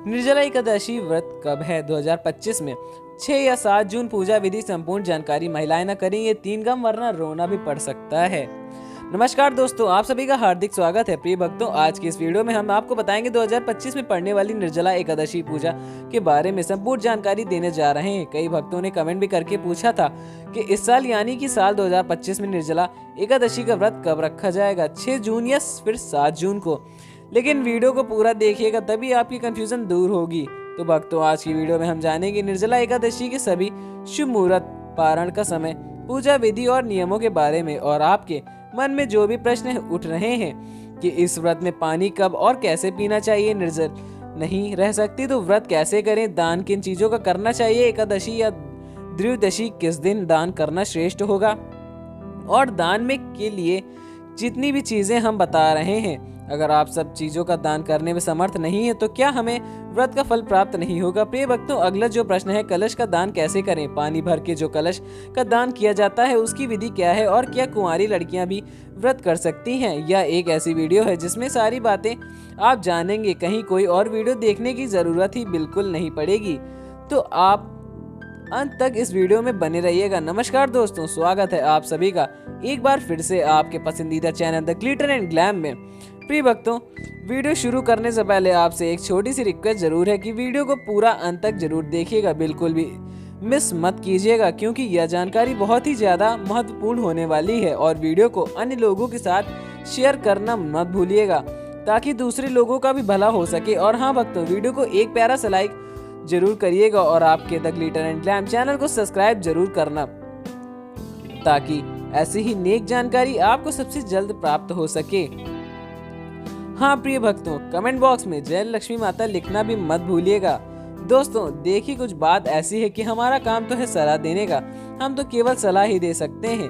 निर्जला एकादशी व्रत कब है? 2025 में 6 या 7 जून। पूजा विधि संपूर्ण जानकारी महिलाएं न करें ये 3 काम, वरना रोना भी पड़ सकता है। नमस्कार दोस्तों, आप सभी का हार्दिक स्वागत है। प्रिय भक्तों, आज की इस वीडियो में हम आपको बताएंगे 2025 में पड़ने वाली निर्जला एकादशी पूजा के बारे में संपूर्ण जानकारी देने जा रहे हैं। कई भक्तों ने कमेंट भी करके पूछा था कि इस साल यानी कि साल 2025 में निर्जला एकादशी का व्रत कब रखा जाएगा, 6 जून या फिर 7 जून को। लेकिन वीडियो को पूरा देखिएगा, तभी आपकी कंफ्यूजन दूर होगी। तो भक्तों, आज की वीडियो में हम जानेंगे निर्जला एकादशी के सभी शुभ मुहूर्त, पारण का समय, पूजा विधि और नियमों के बारे में। और आपके मन में जो भी प्रश्न उठ रहे हैं कि इस व्रत में पानी कब और कैसे पीना चाहिए, निर्जल नहीं रह सकती तो व्रत कैसे करें, दान किन चीजों का करना चाहिए, एकादशी या द्वादशी किस दिन दान करना श्रेष्ठ होगा, और दान में के लिए जितनी भी चीजें हम बता रहे हैं, अगर आप सब चीजों का दान करने में समर्थ नहीं है तो क्या हमें व्रत का फल प्राप्त नहीं होगा। प्रिय भक्तों, अगला जो प्रश्न है, कलश का दान कैसे करें, पानी भर के जो कलश का दान किया जाता है उसकी विधि क्या है, और क्या कुंवारी लड़कियां भी व्रत कर सकती हैं। यह एक ऐसी वीडियो है जिसमें सारी बातें आप जानेंगे, कहीं कोई और वीडियो देखने की जरूरत ही बिल्कुल नहीं पड़ेगी। तो आप अंत तक इस वीडियो में बने रहिएगा। नमस्कार दोस्तों, स्वागत है आप सभी का एक बार फिर से आपके पसंदीदा channel the glitter and glam में। प्रिय भक्तों, वीडियो शुरू करने से पहले आपसे एक छोटी सी रिक्वेस्ट जरूर है कि वीडियो को पूरा अंत तक जरूर देखिएगा, बिल्कुल भी मिस मत कीजिएगा, क्योंकि यह जानकारी बहुत ही ज्यादा महत्वपूर्ण होने वाली है। और वीडियो को अन्य लोगों के साथ शेयर करना मत भूलिएगा, ताकि दूसरे लोगों का भी भला हो सके। और हाँ भक्तों, वीडियो को एक प्यारा सा लाइक जरूर करिएगा, और आपके the glitter and glam channel को सब्सक्राइब जरूर करना, ताकि ऐसी ही नेक जानकारी आपको सबसे जल्द प्राप्त हो सके। हाँ प्रिय भक्तों, कमेंट बॉक्स में जय लक्ष्मी माता लिखना भी मत भूलिएगा। दोस्तों देखिए, कुछ बात ऐसी है कि हमारा काम तो है सलाह देने का, हम तो केवल सलाह ही दे सकते हैं।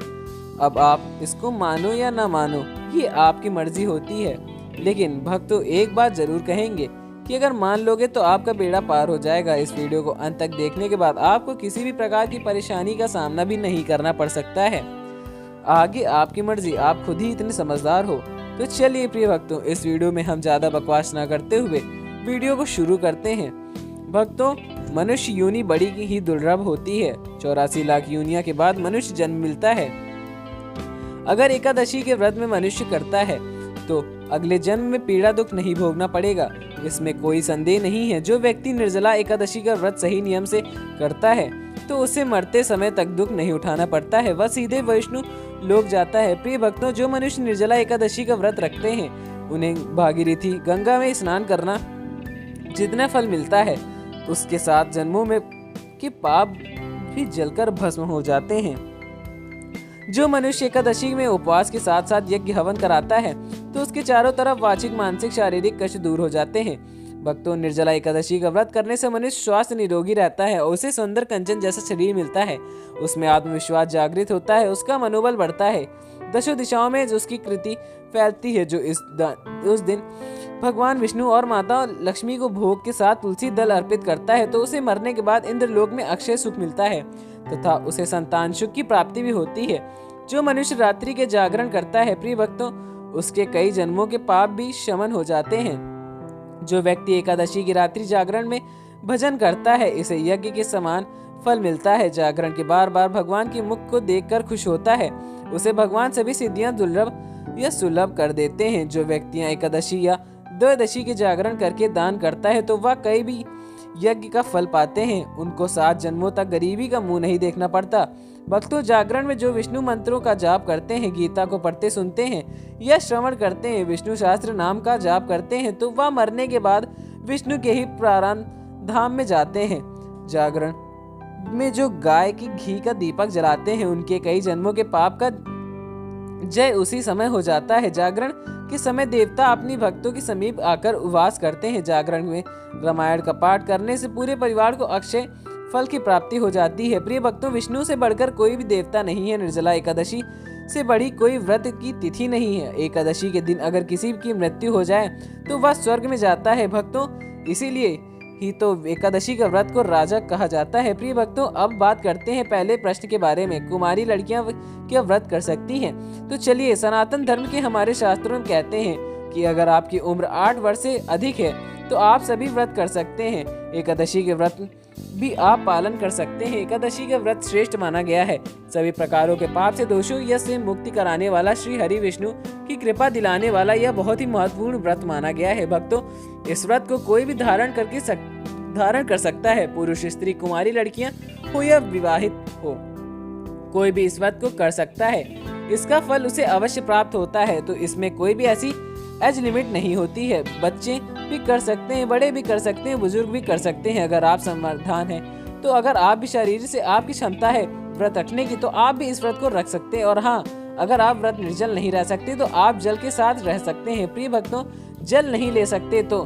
अब आप इसको मानो या ना मानो, ये आपकी मर्जी होती है। लेकिन भक्तों, एक बात जरूर कहेंगे कि अगर मान लोगे तो आपका बेड़ा पार हो जाएगा। इस वीडियो को अंत तक देखने के बाद आपको किसी भी प्रकार की परेशानी का सामना भी नहीं करना पड़ सकता है। आगे आपकी मर्जी, आप खुद ही इतने समझदार हो। तो चलिए प्रिय भक्तों, इस वीडियो में हम ज्यादा बकवास ना करते हुए वीडियो को शुरू करते हैं। भक्तों, मनुष्य योनि बड़ी ही दुर्लभ होती है। 84 लाख योनियों के बाद मनुष्य जन्म मिलता है। अगर एकादशी के व्रत में मनुष्य करता है तो अगले जन्म में पीड़ा दुख नहीं भोगना पड़ेगा, इसमें कोई संदेह नहीं है। जो व्यक्ति निर्जला एकादशी का व्रत सही नियम से करता है तो उसे मरते समय तक दुख नहीं उठाना पड़ता है, वह सीधे वैष्णु लोक जाता है। प्रिय भक्तों, जो मनुष्य निर्जला एकादशी का व्रत रखते हैं उन्हें भागीरथी गंगा में स्नान करना जितना फल मिलता है, उसके 7 जन्मों में के पाप भी जलकर भस्म हो जाते हैं। जो मनुष्य एकादशी में उपवास के साथ साथ यज्ञ हवन कराता है तो उसके चारों तरफ वाचिक, मानसिक, शारीरिक कष्ट दूर हो जाते हैं। भक्तों, निर्जला एकादशी का व्रत करने से मनुष्य स्वास्थ्य निरोगी रहता है और उसे सुंदर कंचन जैसा शरीर मिलता है। उसमें आत्मविश्वास जागृत होता है, उसका मनोबल बढ़ता है, दशों दिशाओं में उसकी कृति फैलती है। जो उस दिन भगवान विष्णु और माता लक्ष्मी को भोग के साथ तुलसी दल अर्पित करता है तो उसे मरने के बाद इंद्रलोक में अक्षय सुख मिलता है तथा उसे संतान सुख की प्राप्ति भी होती है। जो मनुष्य रात्रि के जागरण करता है, प्रिय भक्तों, उसके कई जन्मों के पाप भी शमन हो जाते हैं। जो व्यक्ति एकादशी की रात्रि जागरण में भजन करता है, इसे यज्ञ के समान फल मिलता है। जागरण के बार बार भगवान के मुख को देखकर खुश होता है, उसे भगवान सभी सिद्धियां दुर्लभ या सुलभ कर देते हैं। जो व्यक्तियां एकादशी या द्वादशी के जागरण करके दान करता है तो वह कई भी यज्ञ का फल पाते हैं, उनको 7 जन्मों तक गरीबी का मुंह नहीं देखना पड़ता। भक्तों, जागरण में जो विष्णु मंत्रों का जाप करते हैं, गीता को पढ़ते सुनते हैं या श्रवण करते हैं, विष्णु शास्त्र नाम का जाप करते हैं तो वह मरने के बाद विष्णु के ही प्राण धाम में जाते हैं। जागरण में जो गाय की घी का दीपक जलाते हैं, उनके कई जन्मों के पाप का जय उसी समय हो जाता है। जागरण के समय देवता अपनी भक्तों के समीप आकर उपवास करते हैं। जागरण में रामायण का पाठ करने से पूरे परिवार को अक्षय फल की प्राप्ति हो जाती है। प्रिय भक्तों, विष्णु से बढ़कर कोई भी देवता नहीं है। निर्जला एकादशी से बड़ी कोई व्रत की तिथि नहीं है। एकादशी के दिन अगर किसी की मृत्यु हो जाए तो वह स्वर्ग में जाता है। भक्तों, इसीलिए ही तो एकादशी का व्रत को राजा कहा जाता है। प्रिय भक्तों, अब बात करते हैं पहले प्रश्न के बारे में, कुमारी लड़कियां क्या व्रत कर सकती हैं? तो चलिए, सनातन धर्म के हमारे शास्त्रों में कहते हैं कि अगर आपकी उम्र 8 वर्ष से अधिक है तो आप सभी व्रत कर सकते हैं। एकादशी के व्रत भी आप पालन कर सकते हैं। एकादशी का व्रत श्रेष्ठ माना गया है। सभी प्रकारों के पाप से दोषों या से मुक्ति कराने वाला, श्री हरि विष्णु की कृपा दिलाने वाला यह बहुत ही महत्वपूर्ण व्रत माना गया है। भक्तों, इस व्रत को कोई भी धारण कर सकता है। पुरुष, स्त्री, कुमारी लड़कियां हो या विवाहित हो, कोई भी इस व्रत को कर सकता है। इसका फल उसे अवश्य प्राप्त होता है। तो इसमें कोई भी ऐसी एज लिमिट नहीं होती है। बच्चे भी कर सकते हैं, बड़े भी कर सकते हैं, बुजुर्ग भी कर सकते हैं। अगर आप सावधान हैं तो अगर आप भी शरीर से आपकी क्षमता है व्रत रखने की तो आप भी इस व्रत को रख सकते हैं। और हाँ, अगर आप व्रत निर्जल नहीं रह सकते तो आप जल के साथ रह सकते हैं। प्रिय भक्तों, जल नहीं ले सकते तो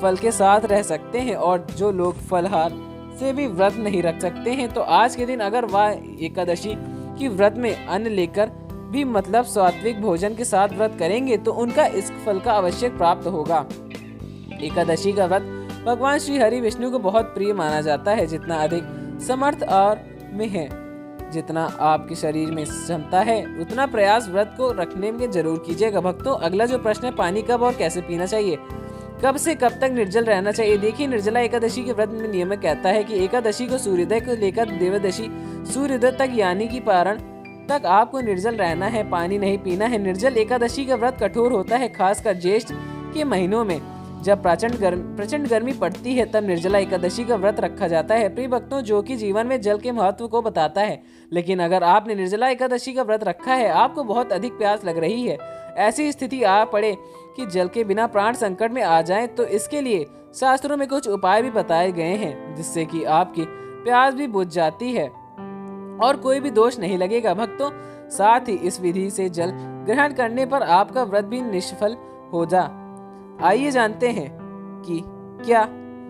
फल के साथ रह सकते हैं। और जो लोग फलहार से भी व्रत नहीं रख सकते हैं तो आज के दिन अगर वह एकादशी की व्रत में अन्न लेकर भी मतलब सात्विक भोजन के साथ व्रत करेंगे तो उनका इस फल का अवश्य प्राप्त होगा। एकादशी का व्रत भगवान श्री हरि विष्णु को बहुत प्रिय माना जाता है। जितना अधिक समर्थ और में है, जितना आपके शरीर में क्षमता है, उतना प्रयास व्रत को रखने में जरूर कीजिएगा। भक्तों, अगला जो प्रश्न है, पानी कब और कैसे पीना चाहिए, कब से कब तक निर्जल रहना चाहिए। देखिए, निर्जला एकादशी के व्रत में नियम कहता है कि एकादशी को सूर्योदय को लेकर देवदशी सूर्योदय तक यानी कि पारण तक आपको निर्जल रहना है, पानी नहीं पीना है। निर्जल एकादशी का व्रत कठोर होता है, खासकर ज्येष्ठ के महीनों में जब प्रचंड गर्मी पड़ती है, तब निर्जला एकादशी का व्रत रखा जाता है। प्रिय भक्तों, जो कि जीवन में जल के महत्व को बताता है। लेकिन अगर आपने निर्जला एकादशी का व्रत रखा है, आपको बहुत अधिक प्यास लग रही है, ऐसी स्थिति आ पड़े कि जल के बिना प्राण संकट में आ जाएं, तो इसके लिए शास्त्रों में कुछ उपाय भी बताए गए हैं जिससे कि आपकी प्यास भी बुझ जाती है और कोई भी दोष नहीं लगेगा। भक्तों, साथ ही इस विधि से जल ग्रहण करने पर आपका व्रत भी निष्फल हो जा। आइए जानते हैं कि क्या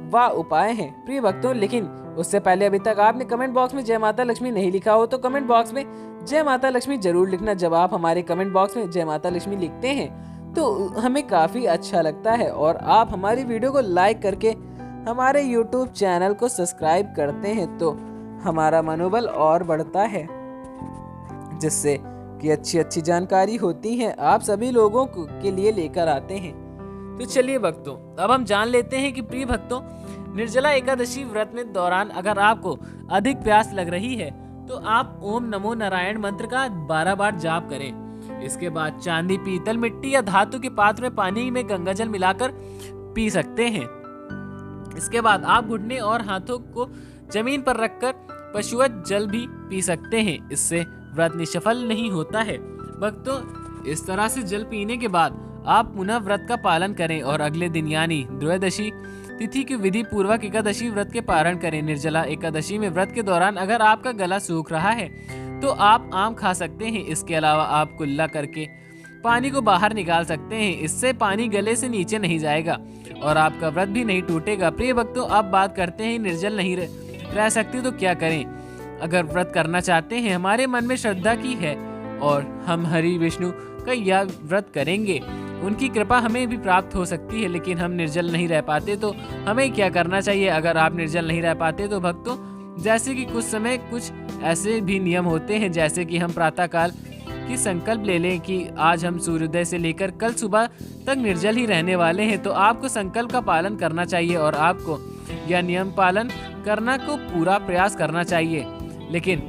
वह उपाय हैं। प्रिय भक्तों, लेकिन उससे पहले अभी तक आपने कमेंट बॉक्स में जय माता लक्ष्मी नहीं लिखा हो तो कमेंट बॉक्स में जय माता लक्ष्मी जरूर लिखना। जब आप हमारे कमेंट बॉक्स में जय माता लक्ष्मी लिखते हैं तो हमें काफी अच्छा लगता है और आप हमारी वीडियो को लाइक करके हमारे YouTube चैनल को सब्सक्राइब करते हैं तो हमारा मनोबल और बढ़ता है, जिससे कि अच्छी जानकारी होती है आप सभी लोगों के लिए लेकर आते हैं। तो चलिए भक्तों, अब हम जान लेते हैं कि प्रिय भक्तों, निर्जला एकादशी व्रत में दौरान अगर आपको अधिक प्यास लग रही है तो आप ओम नमो नारायण मंत्र का 12 बार जाप करें। इसके बाद चांदी, पीतल, मिट्टी या धातु के पात्र में पानी में गंगा जल मिलाकर पी सकते हैं। इसके बाद आप घुटने और हाथों को जमीन पर रखकर पशुवत जल भी पी सकते हैं। इससे व्रत निष्फल नहीं होता है। भक्तों, इस तरह से जल पीने के बाद आप पुनः व्रत का पालन करें और अगले दिन यानी द्वादशी तिथि की विधि पूर्वक एकादशी व्रत के पारण करें। निर्जला एकादशी में व्रत के दौरान अगर आपका गला सूख रहा है तो आप आम खा सकते हैं। इसके अलावा आप कुल्ला करके पानी को बाहर निकाल सकते हैं। इससे पानी गले से नीचे नहीं जाएगा और आपका व्रत भी नहीं टूटेगा। प्रिय भक्तों, अब बात करते हैं निर्जल नहीं रह सकते तो क्या करें। अगर व्रत करना चाहते हैं, हमारे मन में श्रद्धा की है और हम हरि विष्णु का यह व्रत करेंगे, उनकी कृपा हमें भी प्राप्त हो सकती है। लेकिन हम निर्जल नहीं रह पाते तो हमें क्या करना चाहिए। अगर आप निर्जल नहीं रह पाते तो भक्तों, जैसे कि कुछ समय कुछ ऐसे भी नियम होते हैं, जैसे कि हम प्रातः काल की संकल्प ले लें कि आज हम सूर्योदय से लेकर कल सुबह तक निर्जल ही रहने वाले हैं, तो आपको संकल्प का पालन करना चाहिए और आपको यह नियम पालन करना को पूरा प्रयास करना चाहिए। लेकिन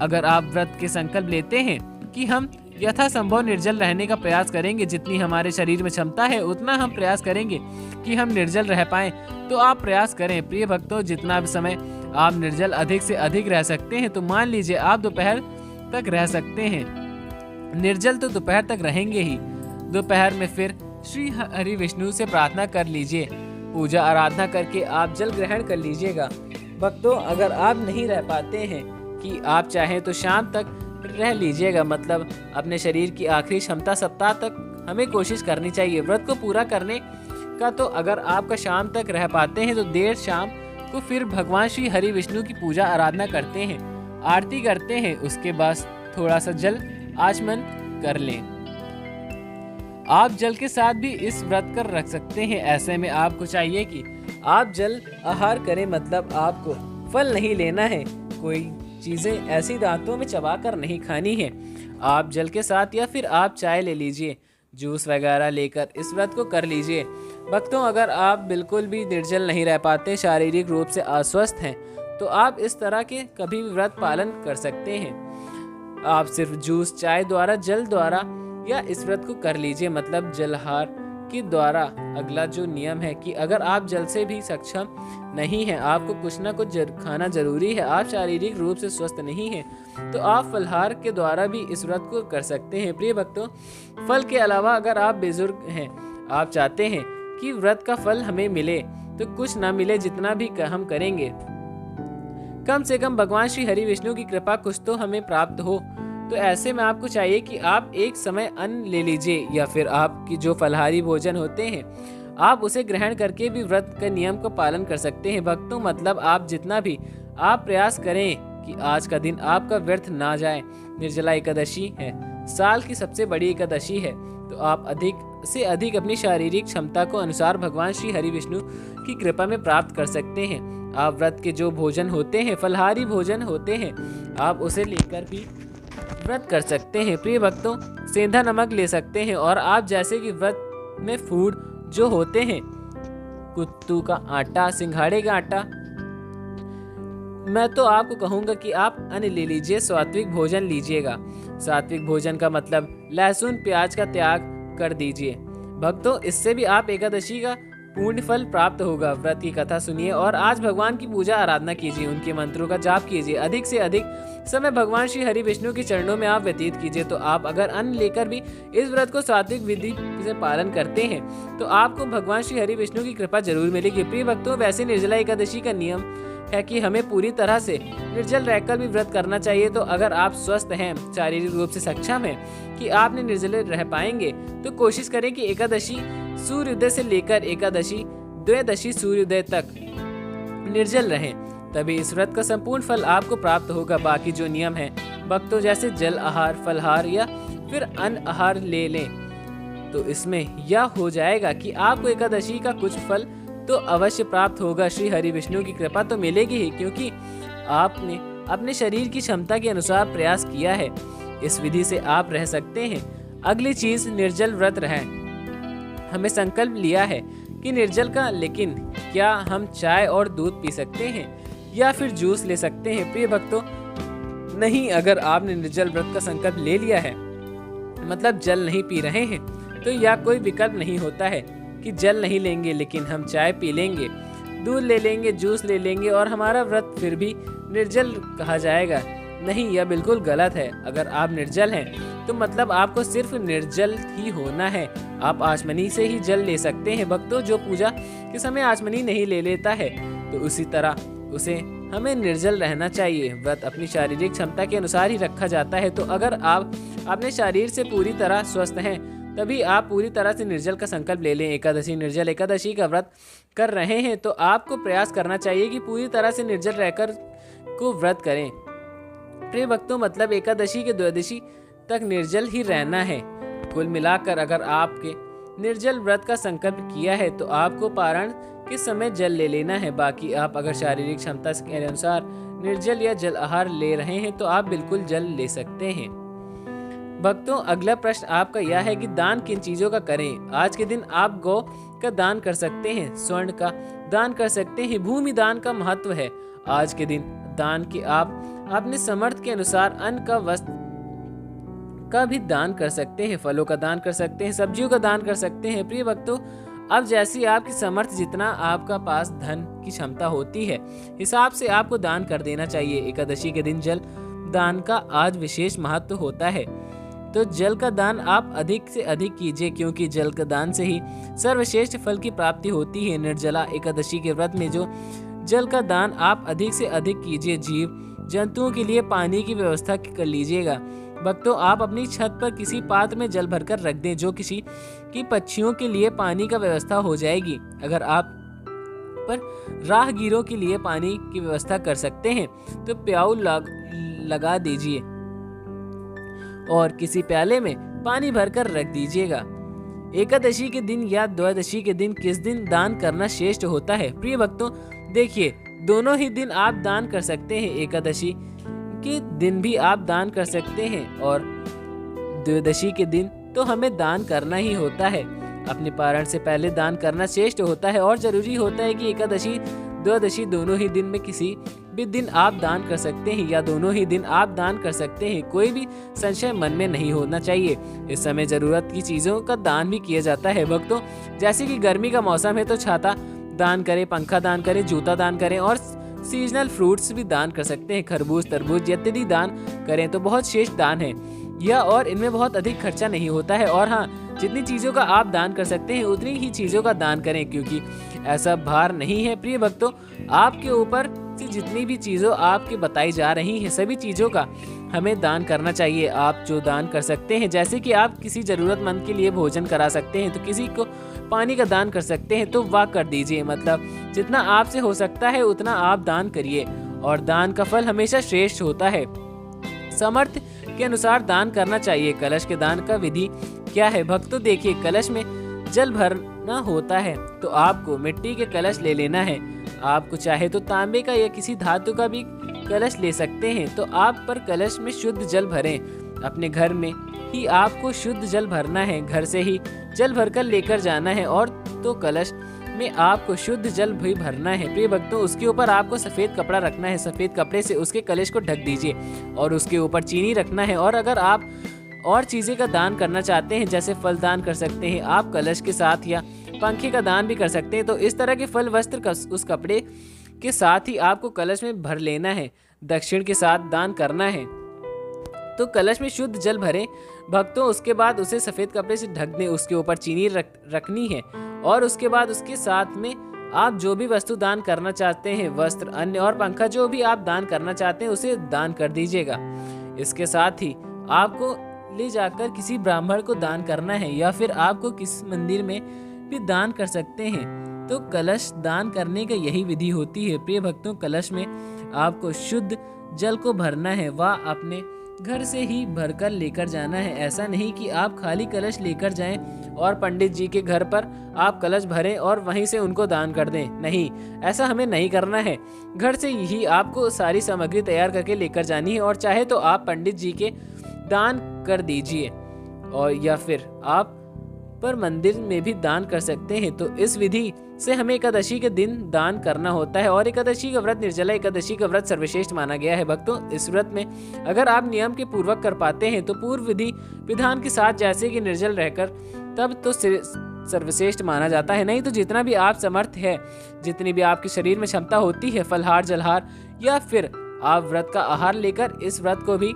अगर आप व्रत के संकल्प लेते हैं कि हम यथासंभव निर्जल रहने का प्रयास करेंगे, जितनी हमारे शरीर में क्षमता है उतना हम प्रयास करेंगे कि हम निर्जल रह पाएं, तो आप प्रयास करें। प्रिय भक्तों, जितना भी समय आप निर्जल अधिक से अधिक रह सकते हैं, तो मान लीजिए आप दोपहर तक रह सकते हैं। निर्जल तो दोपहर तक रहेंगे ही। दोपहर में फिर श्री हरि विष्णु से प्रार्थना कर लीजिए, पूजा आराधना करके आप जल ग्रहण कर लीजिएगा। भक्तों, अगर आप नहीं रह पाते हैं कि आप चाहें तो शाम तक रह लीजिएगा, मतलब अपने शरीर की आखिरी क्षमता सप्ताह तक हमें कोशिश करनी चाहिए व्रत को पूरा करने का। तो अगर आपका शाम तक रह पाते हैं तो देर शाम को फिर भगवान श्री हरि विष्णु की पूजा आराधना करते हैं, आरती करते हैं, उसके बाद थोड़ा सा जल आचमन कर लें। आप जल के साथ भी इस व्रत कर रख सकते हैं। ऐसे में आपको चाहिए कि आप जल आहार करें, मतलब आपको फल नहीं लेना है, कोई चीजें ऐसी दांतों में चबाकर नहीं खानी है। आप जल के साथ या फिर आप चाय ले लीजिए। जूस वगैरह लेकर इस व्रत को कर लीजिए। भक्तों, अगर आप बिल्कुल भी निर्जल नहीं रह पाते, शारीरिक रूप से अस्वस्थ हैं, तो आप इस तरह के कभी भी व्रत पालन कर सकते हैं। आप सिर्फ जूस, चाय द्वारा, जल द्वारा या इस व्रत को कर लीजिए, मतलब जलहार के द्वारा। अगला जो नियम है कि अगर आप जल से भी सक्षम नहीं हैं, आपको कुछ ना कुछ खाना जरूरी है, आप शारीरिक रूप से स्वस्थ नहीं हैं, तो आप फलहार के द्वारा भी इस व्रत को कर सकते हैं। प्रिय भक्तों, फल के अलावा अगर आप बुजुर्ग हैं, आप चाहते हैं कि व्रत का फल हमें मिले, तो कुछ ना मिले, जितना भी हम करेंगे, कम से कम भगवान श्री हरि विष्णु की कृपा कुछ तो हमें प्राप्त हो। तो ऐसे में आपको चाहिए कि आप एक समय अन्न ले लीजिए, या फिर आपकी जो फलहारी भोजन होते हैं, आप उसे ग्रहण करके भी व्रत के नियम को पालन कर सकते हैं। भक्तों, मतलब आप जितना भी आप प्रयास करें कि आज का दिन आपका व्यर्थ ना जाए। निर्जला एकादशी है, साल की सबसे बड़ी एकादशी है, तो आप अधिक से अधिक अपनी शारीरिक क्षमता को अनुसार भगवान श्री हरि विष्णु की कृपा में प्राप्त कर सकते हैं। आप व्रत के जो भोजन होते हैं, फलहारी भोजन होते हैं, आप उसे लेकर भी व्रत कर सकते हैं। प्रिय भक्तों, सेंधा नमक ले सकते हैं, और आप जैसे कि व्रत में फूड जो होते हैं, कुत्तू का आटा, सिंघाड़े का आटा, मैं तो आपको कहूंगा कि आप अन्न ले लीजिए, सात्विक भोजन लीजिएगा। सात्विक भोजन का मतलब लहसुन प्याज का त्याग कर दीजिए। भक्तों, इससे भी आप एकादशी का पूर्ण फल प्राप्त होगा। व्रत की कथा सुनिए और आज भगवान की पूजा आराधना कीजिए, उनके मंत्रों का जाप कीजिए। अधिक से अधिक समय भगवान श्री हरि विष्णु के चरणों में आप व्यतीत कीजिए। तो आप अगर अन्न लेकर भी इस व्रत को सात्विक विधि से पालन करते हैं, तो आपको भगवान श्री हरि विष्णु की कृपा जरूर मिलेगी। प्रिय भक्तों, वैसे निर्जला एकादशी का नियम है कि हमें पूरी तरह से निर्जल रहकर भी व्रत करना चाहिए। तो अगर आप स्वस्थ हैं, शारीरिक रूप से सक्षम हैं कि आपने निर्जल रह पाएंगे, तो कोशिश करें कि एकादशी सूर्योदय से लेकर एकादशी द्वादशी सूर्योदय तक निर्जल रहें, तभी इस व्रत का संपूर्ण फल आपको प्राप्त होगा। बाकी जो नियम है भक्तों, जैसे जल आहार, फलहार या फिर अन्न आहार ले लें, तो इसमें यह हो जाएगा कि आपको एकादशी का कुछ फल तो अवश्य प्राप्त होगा। श्री हरि विष्णु की कृपा तो मिलेगी ही, क्योंकि आपने अपने शरीर की क्षमता के अनुसार प्रयास किया है। इस विधि से आप रह सकते हैं। अगली चीज निर्जल व्रत रहे। हमें संकल्प लिया है कि निर्जल का, लेकिन क्या हम चाय और दूध पी सकते हैं या फिर जूस ले सकते हैं? प्रिय भक्तों, नहीं। अगर आपने निर्जल व्रत का संकल्प ले लिया है, मतलब जल नहीं पी रहे हैं, तो यह कोई विकल्प नहीं होता है कि जल नहीं लेंगे लेकिन हम चाय पी लेंगे, दूध ले लेंगे, जूस ले लेंगे और हमारा व्रत फिर भी निर्जल कहा जाएगा। नहीं, यह बिल्कुल गलत है। अगर आप निर्जल हैं तो मतलब आपको सिर्फ निर्जल ही होना है। आप आचमनी से ही जल ले सकते हैं। भक्तों, जो पूजा के समय आचमनी नहीं ले लेता है, तो उसी तरह उसे हमें निर्जल रहना चाहिए। व्रत अपनी शारीरिक क्षमता के अनुसार ही रखा जाता है। तो अगर आप अपने शरीर से पूरी तरह स्वस्थ हैं, तभी आप पूरी तरह से निर्जल का संकल्प ले लें। एकादशी, निर्जल एकादशी का व्रत कर रहे हैं, तो आपको प्रयास करना चाहिए कि पूरी तरह से निर्जल रहकर को व्रत करें। प्रिय भक्तों, मतलब एकादशी के द्वादशी तक निर्जल ही रहना है। कुल मिलाकर अगर आपके निर्जल व्रत का संकल्प किया है, तो आपको पारण के समय जल ले लेना है। बाकी आप अगर शारीरिक क्षमता के अनुसार निर्जल या जल आहार ले रहे हैं, तो आप बिल्कुल जल ले सकते हैं। भक्तों, अगला प्रश्न आपका यह है कि दान किन चीजों का करें? आज के दिन आप गौ का दान कर सकते हैं, स्वर्ण का दान कर सकते हैं, भूमि दान का महत्व है। आज के दिन दान के आप अपने समर्थ के अनुसार अन्न का, वस्त्र का भी दान कर सकते हैं, फलों का दान कर सकते हैं, सब्जियों का दान कर सकते हैं। प्रिय भक्तों, अब जैसी आपकी समर्थ, जितना आपका पास धन की क्षमता होती है, हिसाब से आपको दान कर देना चाहिए। एकादशी के दिन जल दान का आज विशेष महत्व होता है, तो जल का दान आप अधिक से अधिक कीजिए, क्योंकि जल का दान से ही सर्वश्रेष्ठ फल की प्राप्ति होती है। निर्जला एकादशी के व्रत में जो जल का दान आप अधिक से अधिक कीजिए। जीव जंतुओं के लिए पानी की व्यवस्था कर लीजिएगा। भक्तों, आप अपनी छत पर किसी पात्र में जल भरकर रख दें, जो किसी की पक्षियों के लिए पानी का व्यवस्था हो जाएगी। अगर आप पर राहगीरों के लिए पानी की व्यवस्था कर सकते हैं, तो प्याऊ लगा दीजिए और किसी प्याले में पानी भरकर रख दीजिएगा। एकादशी के दिन या द्वादशी के दिन किस दिन दान करना श्रेष्ठ होता है? प्रिय भक्तों, देखिए, दोनों ही दिन आप दान कर सकते हैं। एकादशी के दिन भी आप दान कर सकते हैं और द्वादशी के दिन तो हमें दान करना ही होता है। अपने पारण से पहले दान करना श्रेष्ठ होता है और जरूरी होता है कि एकादशी द्वादशी दोनों ही दिन में किसी भी दिन आप दान कर सकते हैं या दोनों ही दिन आप दान कर सकते हैं। कोई भी संशय मन में नहीं होना चाहिए। इस समय जरूरत की चीजों का दान भी किया जाता है भक्तों। जैसे कि गर्मी का मौसम है तो छाता दान करें, पंखा दान करें, जूता दान करें और सीजनल फ्रूट्स भी दान कर सकते हैं। खरबूज, तरबूज इत्यादि दान करें तो बहुत श्रेष्ठ दान है यह और इनमें बहुत अधिक खर्चा नहीं होता है। और हाँ, जितनी चीजों का आप दान कर सकते हैं उतनी ही चीजों का दान करें, क्योंकि ऐसा भार नहीं है प्रिय भक्तों। आपके ऊपर से जितनी भी चीजों आपके बताई जा रही हैं सभी चीजों का हमें दान करना चाहिए। आप जो दान कर सकते हैं, जैसे कि आप किसी जरूरतमंद के लिए भोजन करा सकते हैं, तो किसी को पानी का दान कर सकते हैं तो वह कर दीजिए। मतलब जितना आपसे हो सकता है उतना आप दान करिए और दान का फल हमेशा श्रेष्ठ होता है। सामर्थ्य के अनुसार दान करना चाहिए। कलश के दान का विधि क्या है भक्तों? देखिए, कलश में जल भरना होता है तो आपको मिट्टी के कलश ले लेना है। आपको चाहे तो तांबे का या किसी धातु का भी कलश ले सकते हैं। तो आप पर कलश में शुद्ध जल भरें। अपने घर में ही आपको शुद्ध जल भरना है, घर से ही जल भरकर लेकर जाना है और तो कलश में आपको शुद्ध जल भी भरना है प्रिय भक्तों। उसके ऊपर आपको सफेद कपड़ा रखना है। सफेद कपड़े से उसके कलश को ढक दीजिए और उसके ऊपर चीनी रखना है। और अगर आप और चीजें का दान करना चाहते हैं, जैसे फल दान कर सकते हैं आप कलश के साथ, या पंखे का दान भी कर सकते हैं। तो इस तरह के फल वस्त्र उस कपड़े के साथ ही आपको कलश में भर लेना है। दक्षिण के साथ दान करना है तो कलश में शुद्ध जल भरें भक्तों। उसके बाद उसे सफेद कपड़े से ढक दें। उसके ऊपर चीनी रखनी है और उसके बाद उसके साथ में आप जो भी वस्तु दान करना चाहते हैं, वस्त्र, अन्न और पंखा, जो भी आप दान करना चाहते हैं उसे दान कर दीजिएगा। इसके साथ ही आपको ले जाकर किसी ब्राह्मण को दान करना है या फिर आपको किसी मंदिर में भी दान कर सकते हैं। तो कलश दान करने का यही विधि होती है प्रिय भक्तों। कलश में आपको शुद्ध जल को भरना है, वह अपने घर से ही भरकर लेकर जाना है। ऐसा नहीं कि आप खाली कलश लेकर जाएं और पंडित जी के घर पर आप कलश भरें और वहीं से उनको दान कर दें। नहीं, ऐसा हमें नहीं करना है। घर से ही आपको सारी सामग्री तैयार करके लेकर जानी है और चाहे तो आप पंडित जी के दान कर दीजिए और या फिर आप पर मंदिर में भी दान कर सकते हैं। तो इस विधि से हमें एकादशी के दिन दान करना होता है और एकादशी का व्रत, निर्जला एकादशी का व्रत सर्वश्रेष्ठ माना गया है भक्तों। इस व्रत में अगर आप नियम के पूर्वक कर पाते हैं तो पूर्व विधि विधान के साथ, जैसे कि निर्जल रहकर, तब तो सर्वश्रेष्ठ माना जाता है। नहीं तो जितना भी आप समर्थ है, जितनी भी आपके शरीर में क्षमता होती है, फलहार, जलहार या फिर आप व्रत का आहार लेकर इस व्रत को भी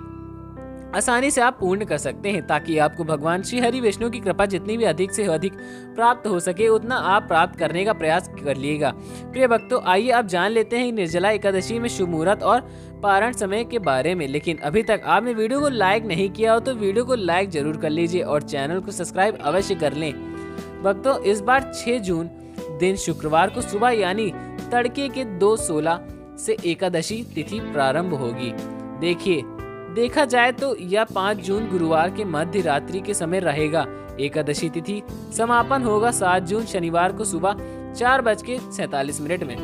आसानी से आप पूर्ण कर सकते हैं, ताकि आपको भगवान श्री हरि विष्णु की कृपा जितनी भी अधिक से अधिक प्राप्त हो सके उतना आप प्राप्त करने का प्रयास कर लीजिएगा। प्रिय भक्तों, आइए अब जान लेते हैं निर्जला एकादशी में शुभ मुहूर्त और पारण समय के बारे में। लेकिन अभी तक आपने वीडियो को लाइक नहीं किया हो तो वीडियो को लाइक जरूर कर लीजिए और चैनल को सब्सक्राइब अवश्य कर लें। भक्तों, इस बार 6 जून दिन शुक्रवार को सुबह यानी तड़के के 2:16 से एकादशी तिथि प्रारंभ होगी। देखा जाए तो यह 5 जून गुरुवार के मध्य रात्रि के समय रहेगा। एकादशी तिथि समापन होगा 7 जून शनिवार को सुबह 4:47 में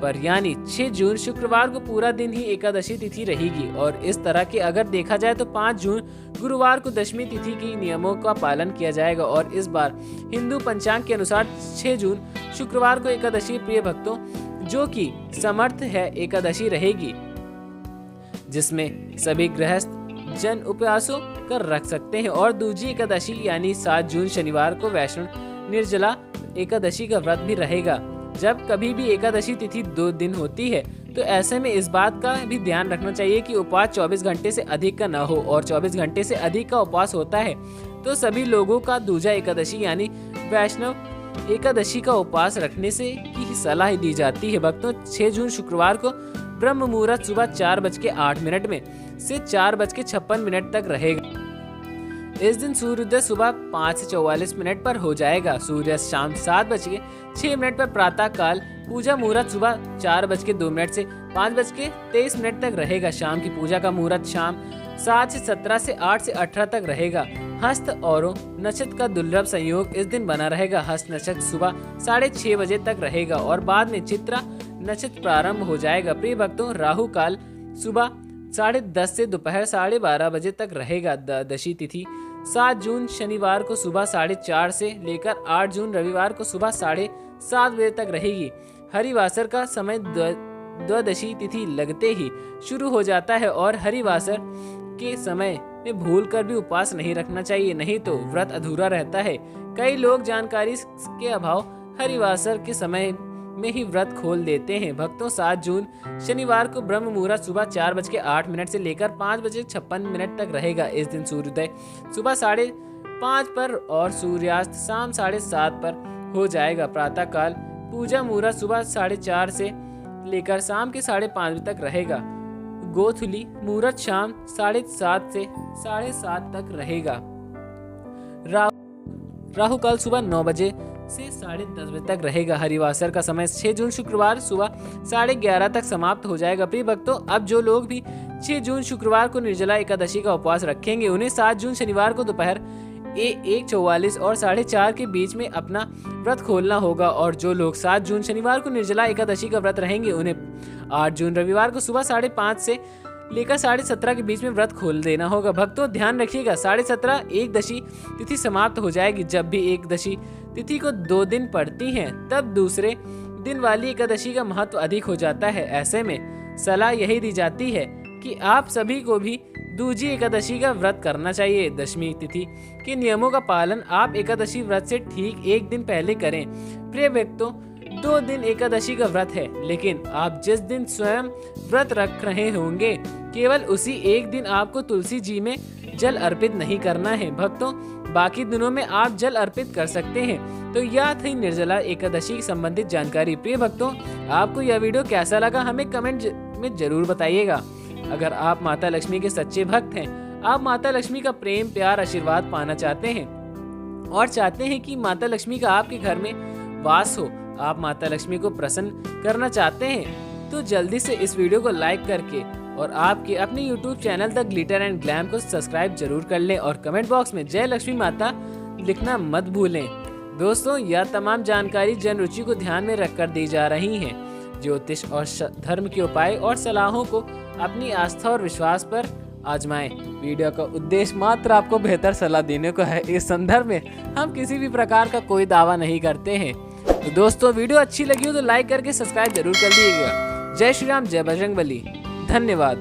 पर, यानी 6 जून शुक्रवार को पूरा दिन ही एकादशी तिथि रहेगी। और इस तरह के अगर देखा जाए तो 5 जून गुरुवार को दशमी तिथि के नियमों का पालन किया जाएगा। और इस बार हिंदू पंचांग के अनुसार 6 जून शुक्रवार को एकादशी प्रिय भक्तों जो कि समर्थ है एकादशी रहेगी, जिसमें सभी गृहस्थ जन उपवासों कर रख सकते हैं। और दूजी एकादशी यानी 7 जून शनिवार को वैष्णव निर्जला एकादशी का व्रत भी रहेगा। जब कभी भी एकादशी तिथि 2 दिन होती है तो ऐसे में इस बात का भी ध्यान रखना चाहिए कि उपवास 24 घंटे से अधिक का न हो, और 24 घंटे से अधिक का उपवास होता है तो सभी लोगों का दूजा एकादशी यानी वैष्णव एकादशी का उपवास रखने से की सलाह दी जाती है। भक्तों, 6 जून शुक्रवार को ब्रह्म मुहूर्त सुबह 4:08 में से 4:56 तक रहेगा। इस दिन सूर्योदय सुबह 5:44 पर हो जाएगा। सूर्यास्त शाम 7:06 पर प्रातः काल पूजा मुहूर्त सुबह 4:02 से 5:23 तक रहेगा। शाम की पूजा का मुहूर्त शाम 7 से 17 से 8 से 18 तक रहेगा। हस्त और नक्षत्र का दुर्लभ संयोग इस दिन बना रहेगा। हस्त नक्षत्र सुबह 6:30 बजे तक रहेगा और बाद में चित्रा नक्षत्र प्रारंभ हो जाएगा। प्रिय भक्तों, राहु काल सुबह 10:30 से दोपहर 12:30 बजे तक रहेगा। द्वादशी तिथि 7 जून शनिवार को सुबह 4:30 से लेकर 8 जून रविवार को सुबह 7:30 बजे तक रहेगी। हरिवासर का समय द्वादशी तिथि लगते ही शुरू हो जाता है और हरिवासर के समय में भूलकर भी उपवास नहीं रखना चाहिए, नहीं तो व्रत अधूरा रहता है। कई लोग जानकारी के अभाव हरिवासर के समय में ही व्रत खोल देते हैं। भक्तों, 7 जून शनिवार को ब्रह्म मुहूर्त सुबह 4:08 से लेकर 5:56 तक रहेगा। इस दिन सूर्योदय सुबह 5:30 पर और सूर्यास्त शाम 7:30 पर हो जाएगा। प्रातः काल पूजा मुहूर्त सुबह 4:30 से लेकर शाम के 5:30 बजे तक रहेगा। गोधूली मुहूर्त शाम 7:30 से 7:30 तक रहेगा। राहु काल सुबह 9 बजे से 10:30 बजे तक रहेगा। हरिवासर का समय 6 जून शुक्रवार सुबह 11:30 तक समाप्त हो जाएगा। प्रिय भक्तों, अब जो लोग भी 6 जून शुक्रवार को निर्जला एकादशी का उपवास रखेंगे, उन्हें 7 जून शनिवार को दोपहर 1:44 और 4:30 के बीच में अपना व्रत खोलना होगा। और जो लोग 7 जून शनिवार को निर्जला एकादशी का व्रत रहेंगे, उन्हें 8 जून रविवार को सुबह 5:30 से लेकर 17:30 के बीच में व्रत खोल देना होगा। भक्तों, ध्यान रखिएगा, 17:30 एकदशी तिथि समाप्त हो जाएगी। जब भी एकदशी तिथि को 2 दिन पड़ती हैं, तब दूसरे दिन वाली एकादशी का महत्व अधिक हो जाता है। ऐसे में सलाह यही दी जाती है कि आप सभी को भी दूजी एकादशी का व्रत करना चाहिए। दशमी तिथि के नियमों का पालन आप एकादशी व्रत से ठीक 1 दिन पहले करें। प्रिय भक्तों, 2 दिन एकादशी का व्रत है, लेकिन आप जिस दिन स्वयं व्रत रख रहे होंगे, केवल उसी एक दिन आपको तुलसी जी में जल अर्पित नहीं करना है। भक्तों, बाकी दिनों में आप जल अर्पित कर सकते हैं। तो यह थी निर्जला एकादशी की संबंधित जानकारी। प्रिय भक्तों, आपको यह वीडियो कैसा लगा हमें कमेंट में जरूर बताइएगा। अगर आप माता लक्ष्मी के सच्चे भक्त हैं, आप माता लक्ष्मी का प्रेम, प्यार, आशीर्वाद पाना चाहते हैं और चाहते हैं कि माता लक्ष्मी का आपके घर में वास हो, आप माता लक्ष्मी को प्रसन्न करना चाहते हैं, तो जल्दी से इस वीडियो को लाइक करके और आपके अपने YouTube channel the glitter and glam को सब्सक्राइब जरूर कर लें और कमेंट बॉक्स में जय लक्ष्मी माता लिखना मत भूलें। दोस्तों, यह तमाम जानकारी जन रुचि को ध्यान में रखकर दी जा रही है। ज्योतिष और धर्म के उपाय और सलाहों को अपनी आस्था और विश्वास पर आजमाएं। वीडियो का उद्देश्य मात्र आपको बेहतर सलाह देने को है। इस संदर्भ में हम किसी भी प्रकार का कोई दावा नहीं करते हैं। तो दोस्तों, वीडियो अच्छी लगी हो तो लाइक करके सब्सक्राइब जरूर कर लीजिएगा। जय श्री राम, जय बजरंगबली। धन्यवाद।